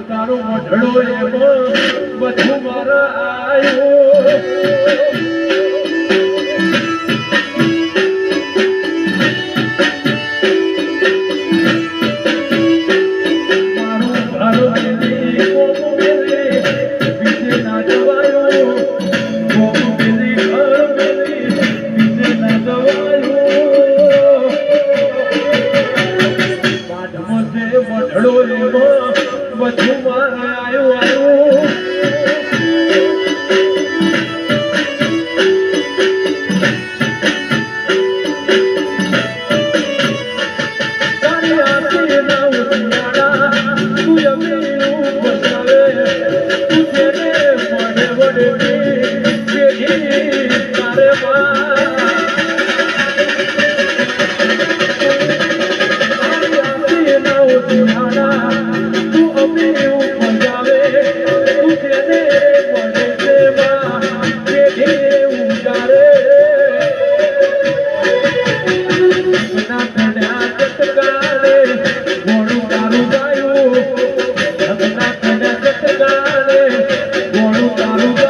તારું મોઢડો એમાં બધું મારા આવ્યું બધું મારે આવ્યું તારી આંખે ના ઉઠાડા તું જમીનું બતાવે તું તેને વડે વડે તારે તારી આંખે ના ઉઠાડા તારું